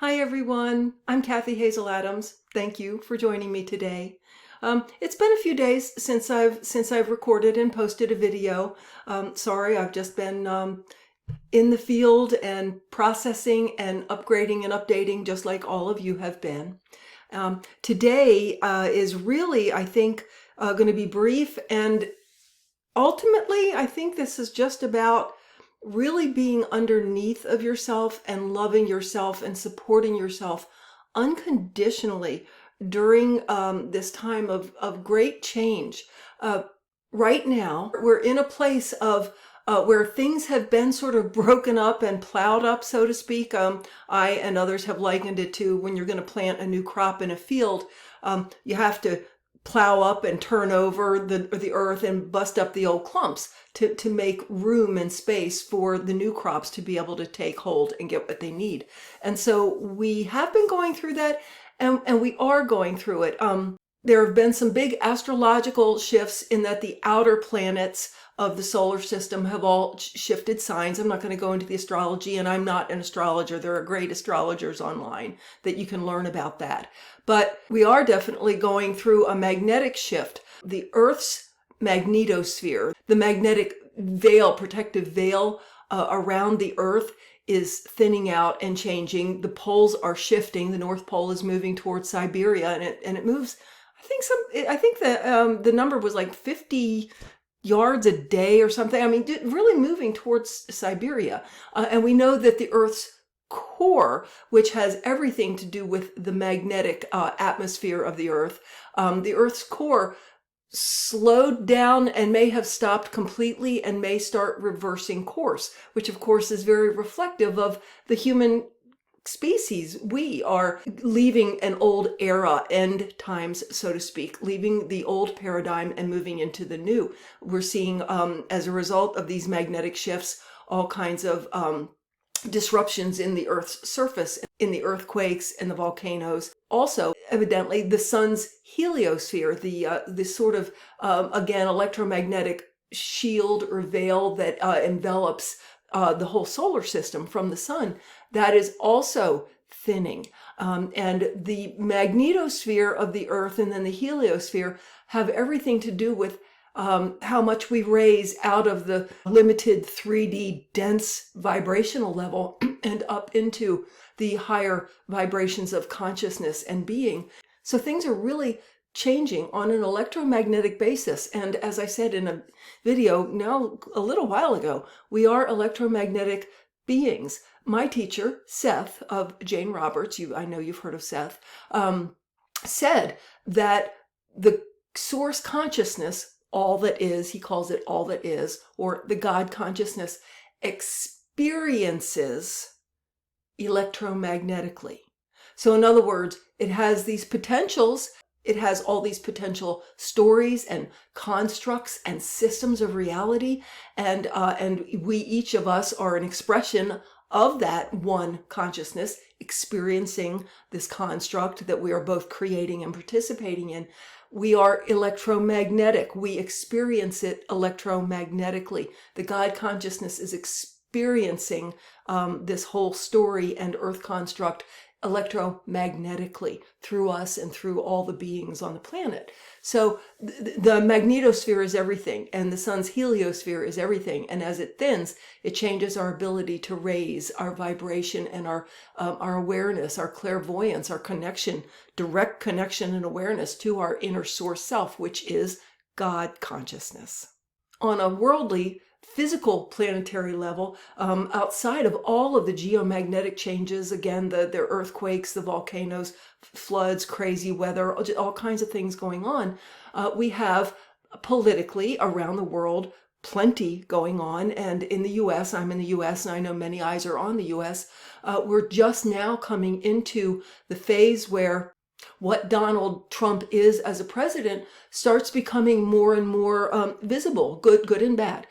Hi everyone, I'm Kathy Hazel Adams. Thank you for joining me today. It's been a few days since I've recorded and posted a video. Sorry, I've just been in the field and processing and upgrading and updating just like all of you have been. Today is really, I think, going to be brief, and ultimately I think this is just about really being underneath of yourself and loving yourself and supporting yourself unconditionally during this time of great change. Right now, we're in a place of where things have been sort of broken up and plowed up, so to speak. I and others have likened it to when you're going to plant a new crop in a field. You have to plow up and turn over the earth and bust up the old clumps to make room and space for the new crops to be able to take hold and get what they need. And so we have been going through that, and we are going through it. There have been some big astrological shifts in that the outer planets of the solar system have all shifted signs. I'm not going to go into the astrology, and I'm not an astrologer. There are great astrologers online that you can learn about that. But we are definitely going through a magnetic shift. The Earth's magnetosphere, the magnetic veil, protective veil around the Earth, is thinning out and changing. The poles are shifting. The North Pole is moving towards Siberia, and it moves. I think the number was like 50 yards a day or something. I mean, really moving towards Siberia. And we know that the Earth's core, which has everything to do with the magnetic atmosphere of the Earth's core slowed down and may have stopped completely and may start reversing course, which of course is very reflective of the human species. We are leaving an old era, end times, so to speak, leaving the old paradigm and moving into the new. We're seeing, as a result of these magnetic shifts, all kinds of disruptions in the Earth's surface, in the earthquakes and the volcanoes. Also, evidently, the sun's heliosphere, the sort of, again, electromagnetic shield or veil that envelops the whole solar system from the sun, that is also thinning. And the magnetosphere of the Earth and then the heliosphere have everything to do with how much we raise out of the limited 3D dense vibrational level and up into the higher vibrations of consciousness and being. So things are really changing on an electromagnetic basis. And as I said in a video now a little while ago, we are electromagnetic beings. My teacher, Seth of Jane Roberts, I know you've heard of Seth, said that the source consciousness, all that is, he calls it all that is, or the God consciousness, experiences electromagnetically. So in other words, it has these potentials. It has all these potential stories and constructs and systems of reality, and we, each of us, are an expression of that one consciousness experiencing this construct that we are both creating and participating in. We are electromagnetic. We experience it electromagnetically. The God consciousness is experiencing this whole story and earth construct electromagnetically through us and through all the beings on the planet. So the magnetosphere is everything, and the sun's heliosphere is everything. And as it thins, it changes our ability to raise our vibration and our awareness, our clairvoyance, our connection, direct connection and awareness to our inner source self, which is God consciousness. On a worldly, physical planetary level, outside of all of the geomagnetic changes, again, the earthquakes, the volcanoes, floods, crazy weather, all kinds of things going on, we have politically around the world plenty going on. And in the US, I'm in the US, and I know many eyes are on the US, we're just now coming into the phase where what Donald Trump is as a president starts becoming more and more visible, good and bad,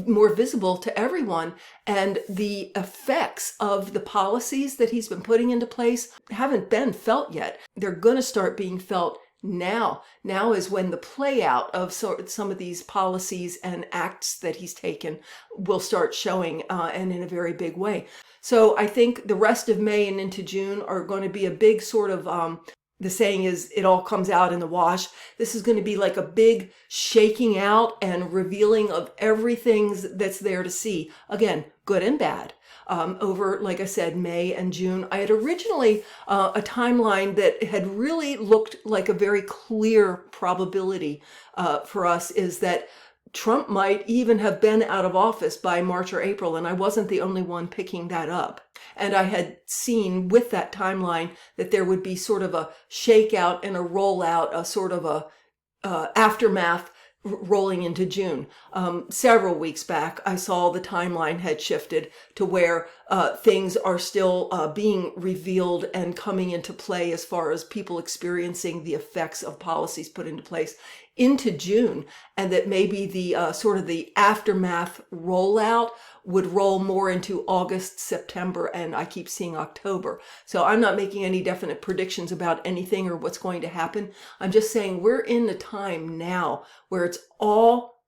more visible to everyone. And the effects of the policies that he's been putting into place haven't been felt yet. They're going to start being felt Now is when the play out of some of these policies and acts that he's taken will start showing, and in a very big way. So I think the rest of May and into June are going to be a big sort of, the saying is it all comes out in the wash. This is going to be like a big shaking out and revealing of everything that's there to see. Again, good and bad. Over, like I said, May and June. I had originally a timeline that had really looked like a very clear probability for us is that Trump might even have been out of office by March or April, and I wasn't the only one picking that up. And I had seen with that timeline that there would be sort of a shakeout and a rollout, a sort of a aftermath rolling into June. Several weeks back, I saw the timeline had shifted to where things are still being revealed and coming into play as far as people experiencing the effects of policies put into place into June, and that maybe the sort of the aftermath rollout would roll more into August, September, and I keep seeing October. So I'm not making any definite predictions about anything or what's going to happen. I'm just saying we're in the time now where it's all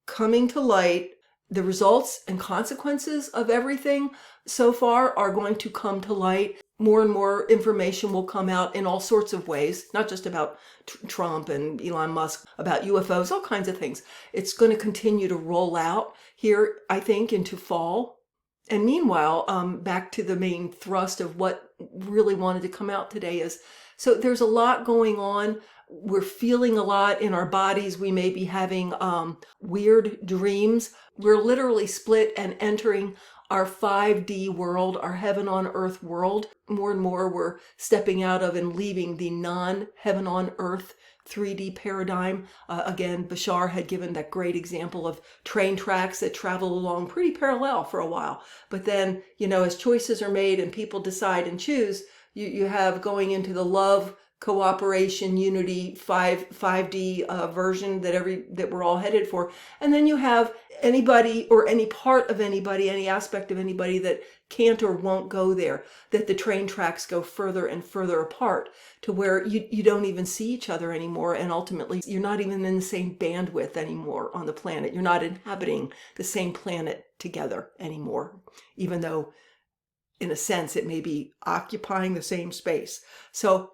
coming to light. The results and consequences of everything so far are going to come to light. More and more information will come out in all sorts of ways, not just about Trump and Elon Musk, about UFOs, all kinds of things. It's going to continue to roll out here, I think, into fall. And meanwhile, back to the main thrust of what really wanted to come out today is, so there's a lot going on. We're feeling a lot in our bodies. We may be having weird dreams. We're literally split and entering our 5D world, our heaven on earth world. More and more we're stepping out of and leaving the non-heaven on earth 3D paradigm. Again, Bashar had given that great example of train tracks that travel along pretty parallel for a while. But then, as choices are made and people decide and choose, you have going into the love, cooperation, unity, 5D version that we're all headed for. And then you have anybody or any part of anybody, any aspect of anybody that can't or won't go there, that the train tracks go further and further apart to where you don't even see each other anymore. And ultimately, you're not even in the same bandwidth anymore on the planet. You're not inhabiting the same planet together anymore, even though in a sense it may be occupying the same space. So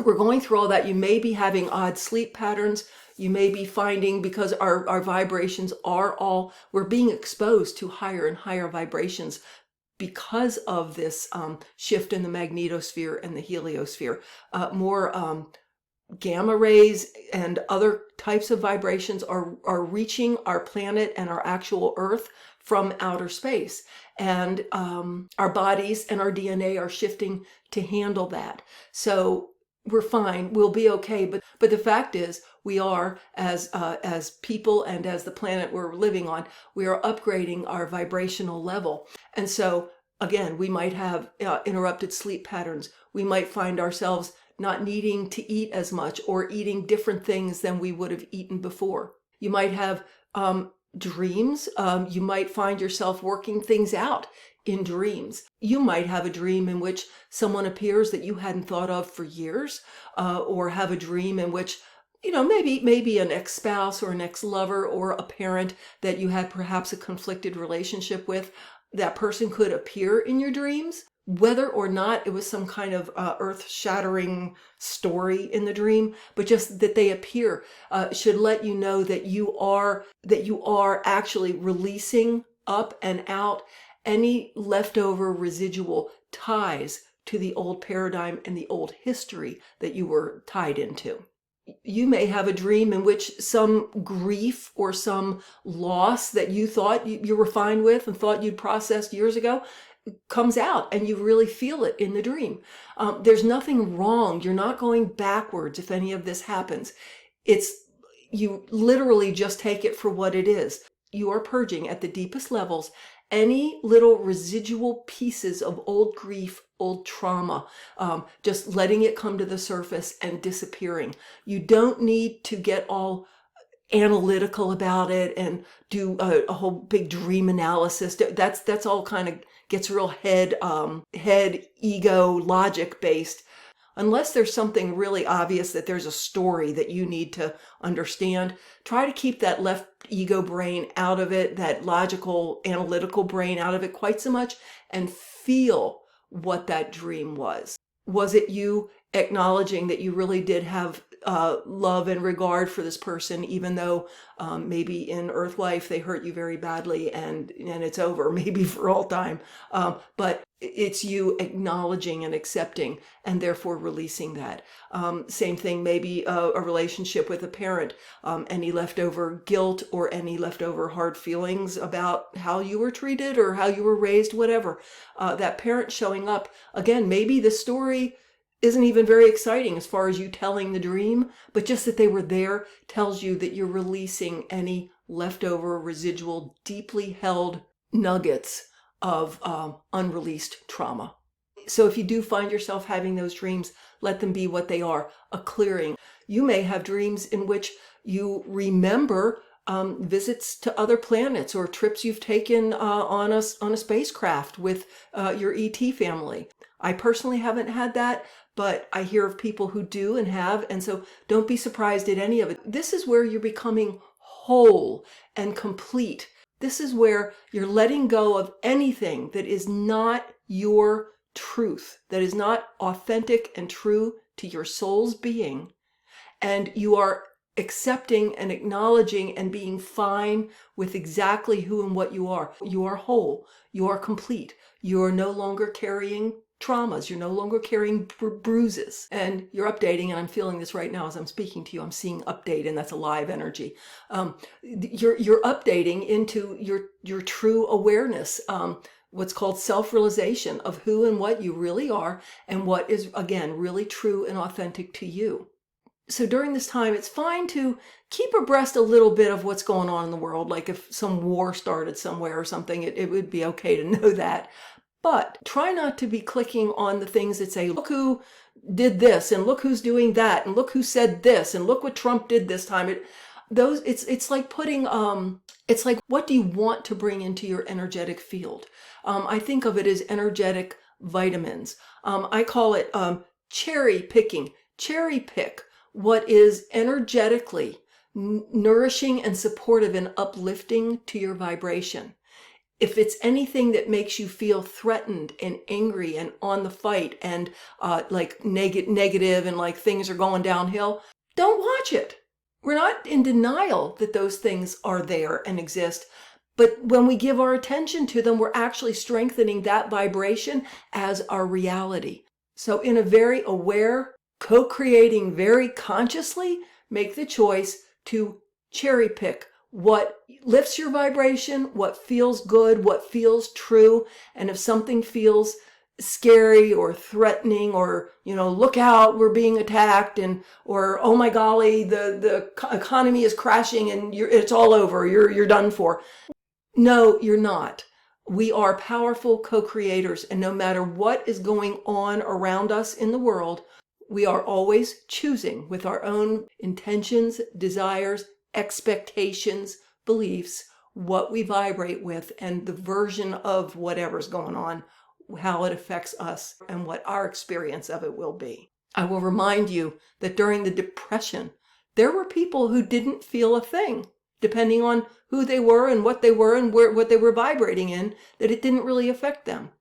we're going through all that. You may be having odd sleep patterns. You may be finding, because our vibrations we're being exposed to higher and higher vibrations because of this shift in the magnetosphere and the heliosphere. More gamma rays and other types of vibrations are reaching our planet and our actual Earth from outer space. And our bodies and our DNA are shifting to handle that. So we're fine, we'll be okay. But the fact is, we are, as people and as the planet we're living on, we are upgrading our vibrational level. And so, again, we might have interrupted sleep patterns. We might find ourselves not needing to eat as much or eating different things than we would have eaten before. You might have dreams. You might find yourself working things out in dreams. You might have a dream in which someone appears that you hadn't thought of for years, or have a dream in which, maybe an ex-spouse or an ex-lover or a parent that you had perhaps a conflicted relationship with, that person could appear in your dreams. Whether or not it was some kind of earth-shattering story in the dream, but just that they appear should let you know that you are actually releasing up and out any leftover residual ties to the old paradigm and the old history that you were tied into. You may have a dream in which some grief or some loss that you thought you were fine with and thought you'd processed years ago comes out, and you really feel it in the dream. There's nothing wrong. You're not going backwards if any of this happens. You literally just take it for what it is. You are purging at the deepest levels any little residual pieces of old grief, old trauma, just letting it come to the surface and disappearing. You don't need to get all analytical about it and do a whole big dream analysis. That's all kind of gets real head ego logic based. Unless there's something really obvious, that there's a story that you need to understand, try to keep that left ego brain out of it, that logical, analytical brain out of it quite so much, and feel what that dream was. Was it you acknowledging that you really did have love and regard for this person, even though maybe in earth life they hurt you very badly and it's over, maybe for all time? But it's you acknowledging and accepting and therefore releasing that. Same thing, maybe a relationship with a parent, any leftover guilt or any leftover hard feelings about how you were treated or how you were raised, whatever. That parent showing up, again, maybe the story isn't even very exciting as far as you telling the dream, but just that they were there tells you that you're releasing any leftover, residual, deeply held nuggets of unreleased trauma. So if you do find yourself having those dreams, let them be what they are, a clearing. You may have dreams in which you remember visits to other planets or trips you've taken on a spacecraft with your ET family. I personally haven't had that, but I hear of people who do and have, and so don't be surprised at any of it. This is where you're becoming whole and complete. This is where you're letting go of anything that is not your truth, that is not authentic and true to your soul's being, and you are accepting and acknowledging and being fine with exactly who and what you are. You are whole. You are complete. You are no longer carrying traumas. You're no longer carrying bruises, and you're updating. And I'm feeling this right now as I'm speaking to you. I'm seeing update, and that's a live energy. You're updating into your true awareness. What's called self-realization of who and what you really are, and what is, again, really true and authentic to you. So during this time, it's fine to keep abreast a little bit of what's going on in the world. Like if some war started somewhere or something, it would be okay to know that. But try not to be clicking on the things that say, look who did this, and look who's doing that, and look who said this, and look what Trump did this time. It's like putting, it's like, what do you want to bring into your energetic field? I think of it as energetic vitamins. I call it cherry picking. Cherry pick what is energetically nourishing and supportive and uplifting to your vibration. If it's anything that makes you feel threatened and angry and on the fight and like negative and like things are going downhill, don't watch it. We're not in denial that those things are there and exist. But when we give our attention to them, we're actually strengthening that vibration as our reality. So in a very aware, co-creating very consciously, make the choice to cherry pick what lifts your vibration, what feels good, what feels true. And if something feels scary or threatening, or, look out, we're being attacked, or, oh my golly, the economy is crashing and it's all over, you're done for. No, you're not. We are powerful co-creators, and no matter what is going on around us in the world, we are always choosing with our own intentions, desires, expectations, beliefs, what we vibrate with, and the version of whatever's going on, how it affects us, and what our experience of it will be. I will remind you that during the Depression, there were people who didn't feel a thing, depending on who they were and what they were and what they were vibrating in, that it didn't really affect them.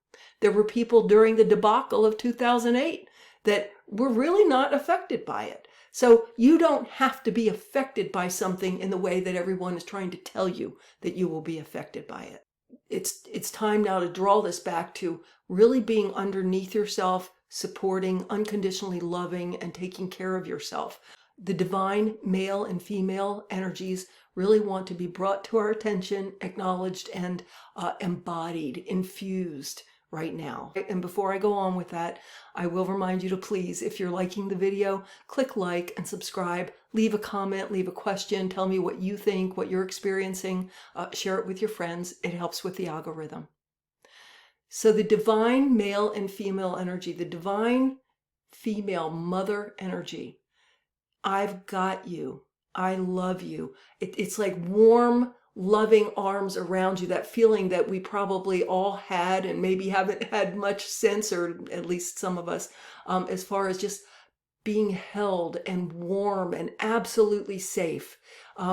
There were people during the debacle of 2008 that were really not affected by it. So you don't have to be affected by something in the way that everyone is trying to tell you that you will be affected by it. It's time now to draw this back to really being underneath yourself, supporting, unconditionally loving, and taking care of yourself. The divine male and female energies really want to be brought to our attention, acknowledged, and embodied, infused right now. And before I go on with that, I will remind you to please, if you're liking the video, click like and subscribe, leave a comment, leave a question, tell me what you think, what you're experiencing, share it with your friends. It helps with the algorithm. So the divine male and female energy, the divine female mother energy, I've got you. I love you. It's like warm loving arms around you, that feeling that we probably all had and maybe haven't had much since, or at least some of us, as far as just being held and warm and absolutely safe.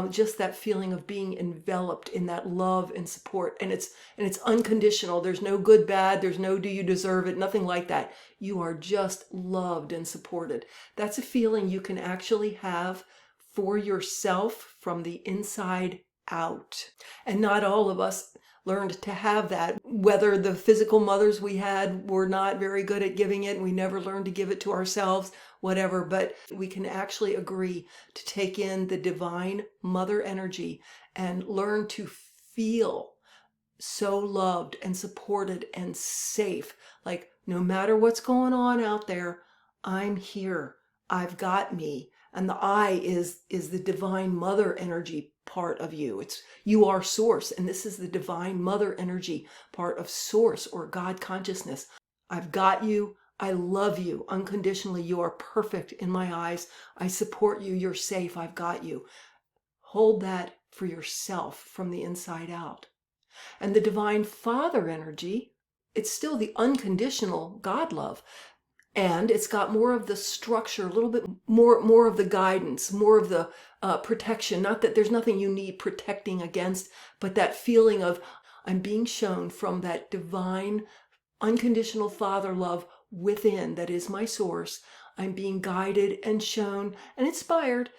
Just that feeling of being enveloped in that love and support. And it's unconditional. There's no good, bad. There's no do you deserve it. Nothing like that. You are just loved and supported. That's a feeling you can actually have for yourself from the inside out. And not all of us learned to have that. Whether the physical mothers we had were not very good at giving it, and we never learned to give it to ourselves, whatever, but we can actually agree to take in the divine mother energy and learn to feel so loved and supported and safe. Like, no matter what's going on out there, I'm here. I've got me. And the I is the divine mother energy part of you. It's you are source, and this is the divine mother energy part of source or God consciousness. I've got you. I love you unconditionally. You are perfect in my eyes. I support you. You're safe. I've got you. Hold that for yourself from the inside out. And the divine father energy, it's still the unconditional God love. And it's got more of the structure, a little bit more of the guidance, more of the protection. Not that there's nothing you need protecting against, but that feeling of I'm being shown from that divine, unconditional father love within that is my source. I'm being guided and shown and inspired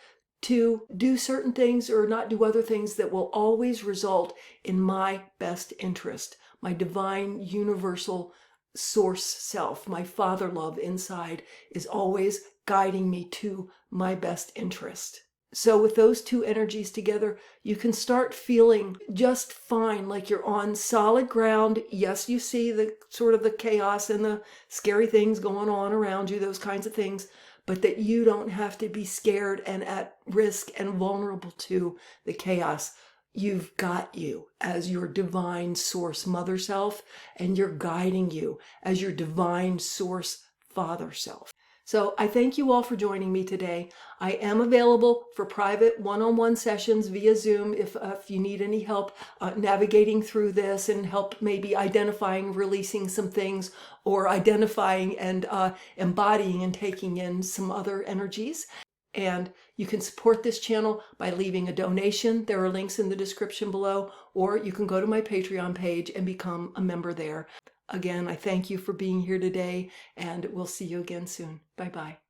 to do certain things or not do other things that will always result in my best interest, my divine universal source self, my father love inside is always guiding me to my best interest. So with those two energies together, you can start feeling just fine, like you're on solid ground. Yes, you see the sort of the chaos and the scary things going on around you, those kinds of things, but that you don't have to be scared and at risk and vulnerable to the chaos. You've got you as your divine source mother self, and you're guiding you as your divine source father self. So I thank you all for joining me today. I am available for private one-on-one sessions via Zoom if you need any help navigating through this and help maybe identifying, releasing some things, or identifying and embodying and taking in some other energies. And you can support this channel by leaving a donation. There are links in the description below, or you can go to my Patreon page and become a member there. Again, I thank you for being here today, and we'll see you again soon. Bye-bye.